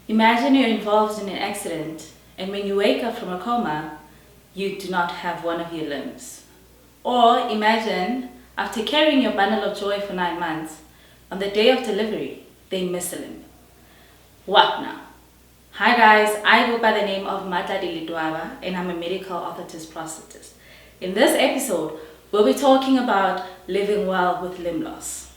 Imagine you're involved in an accident and when you wake up from a coma, you do not have one of your limbs. Or imagine after carrying your bundle of joy for 9 months, on the day of delivery, they miss a limb. What now? Hi guys, I go by the name of Matladi Ledwaba and I'm a medical orthotist prosthetist. In this episode, we'll be talking about living well with limb loss.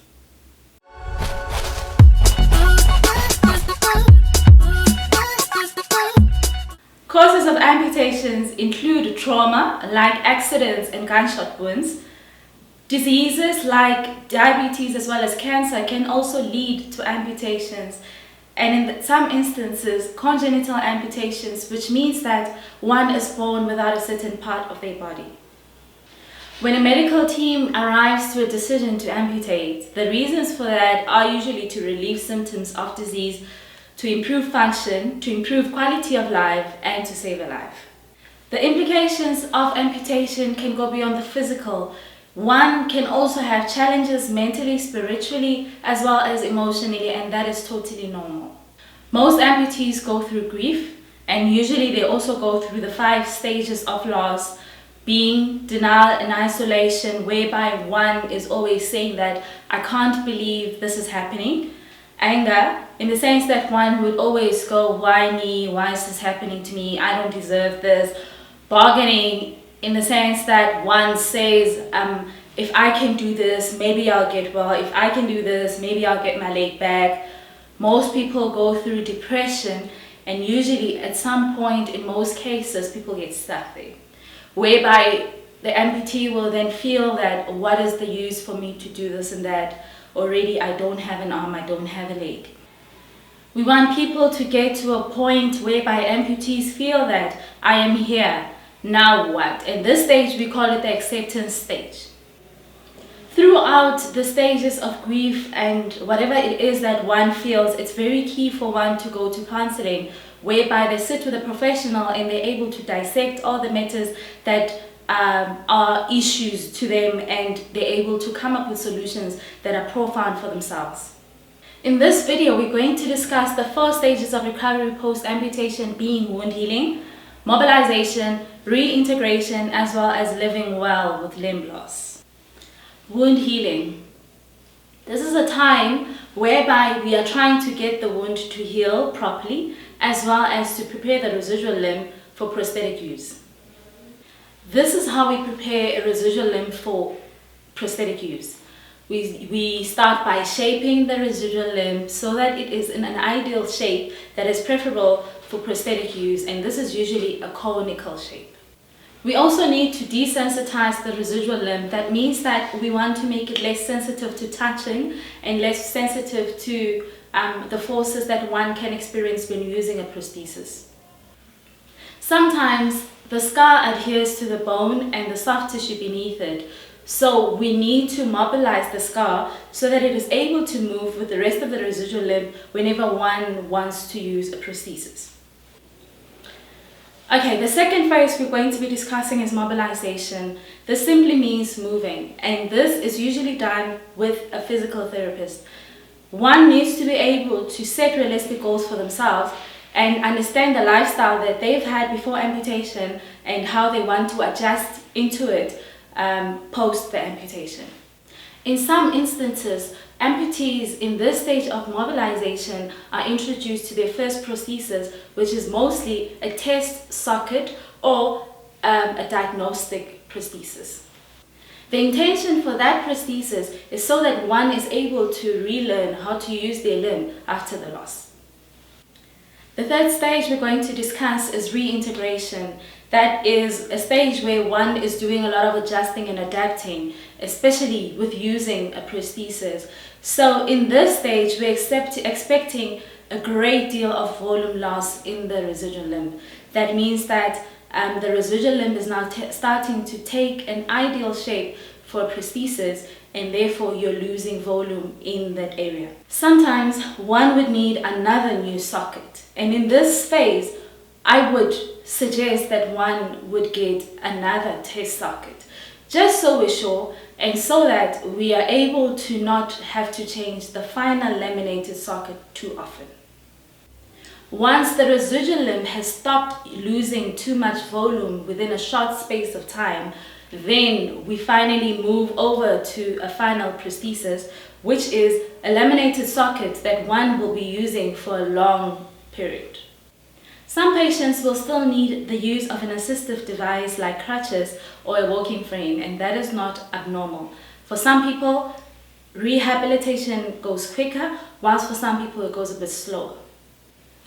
Causes of amputations include trauma, like accidents and gunshot wounds. Diseases like diabetes as well as cancer can also lead to amputations. And in some instances, congenital amputations, which means that one is born without a certain part of their body. When a medical team arrives to a decision to amputate, the reasons for that are usually to relieve symptoms of disease, to improve function, to improve quality of life, and to save a life. The implications of amputation can go beyond the physical. One can also have challenges mentally, spiritually, as well as emotionally, and that is totally normal. Most amputees go through grief, and usually they also go through the 5 stages of loss, being denial and isolation, whereby one is always saying that I can't believe this is happening. Anger, in the sense that one would always go, why me? Why is this happening to me? I don't deserve this. Bargaining, in the sense that one says, if I can do this, maybe I'll get well. If I can do this, maybe I'll get my leg back. Most people go through depression, and usually at some point, in most cases, people get stuck there, whereby the amputee will then feel that what is the use for me to do this and that? Already I don't have an arm, I don't have a leg. We want people to get to a point whereby amputees feel that I am here, now what? And this stage, we call it the acceptance stage. Throughout the stages of grief and whatever it is that one feels, it's very key for one to go to counseling, whereby they sit with a professional and they're able to dissect all the matters that are issues to them, and they're able to come up with solutions that are profound for themselves. In this video, we're going to discuss the 4 stages of recovery post-amputation, being wound healing, mobilization, reintegration, as well as living well with limb loss. Wound healing. This is a time whereby we are trying to get the wound to heal properly, as well as to prepare the residual limb for prosthetic use. This is how we prepare a residual limb for prosthetic use. We start by shaping the residual limb so that it is in an ideal shape that is preferable for prosthetic use, and this is usually a conical shape. We also need to desensitize the residual limb. That means that we want to make it less sensitive to touching and less sensitive to the forces that one can experience when using a prosthesis. Sometimes the scar adheres to the bone and the soft tissue beneath it, so we need to mobilize the scar so that it is able to move with the rest of the residual limb whenever one wants to use a prosthesis. Okay, the second phase we're going to be discussing is mobilization. This simply means moving, and this is usually done with a physical therapist. One needs to be able to set realistic goals for themselves and understand the lifestyle that they've had before amputation and how they want to adjust into it post the amputation. In some instances, amputees in this stage of mobilization are introduced to their first prosthesis, which is mostly a test socket or a diagnostic prosthesis. The intention for that prosthesis is so that one is able to relearn how to use their limb after the loss. The third stage we're going to discuss is reintegration. That is a stage where one is doing a lot of adjusting and adapting, especially with using a prosthesis. So in this stage, we're expecting a great deal of volume loss in the residual limb. That means that the residual limb is now starting to take an ideal shape for a prosthesis, and therefore you're losing volume in that area. Sometimes one would need another new socket, and in this phase I would suggest that one would get another test socket, just so we're sure and so that we are able to not have to change the final laminated socket too often. Once the residual limb has stopped losing too much volume within a short space of time, then we finally move over to a final prosthesis, which is a laminated socket that one will be using for a long period. Some patients will still need the use of an assistive device like crutches or a walking frame, and that is not abnormal. For some people, rehabilitation goes quicker, whilst for some people it goes a bit slower.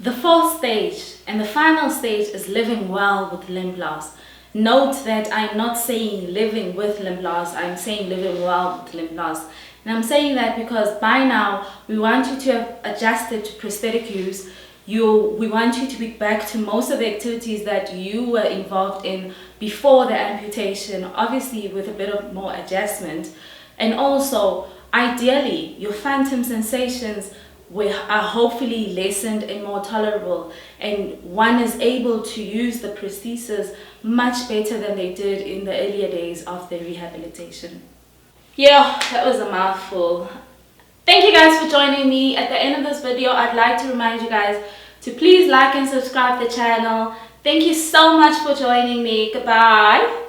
The fourth stage and the final stage is living well with limb loss. Note that I'm not saying living with limb loss, I'm saying living well with limb loss. And I'm saying that because by now we want you to have adjusted to prosthetic use. We want you to be back to most of the activities that you were involved in before the amputation, obviously with a bit of more adjustment. And also, ideally, your phantom sensations are hopefully lessened and more tolerable, and one is able to use the prosthesis much better than they did in the earlier days of their rehabilitation. Yeah, that was a mouthful. Thank you guys for joining me. At the end of this video, I'd like to remind you guys to please like and subscribe the channel. Thank you so much for joining me. Goodbye.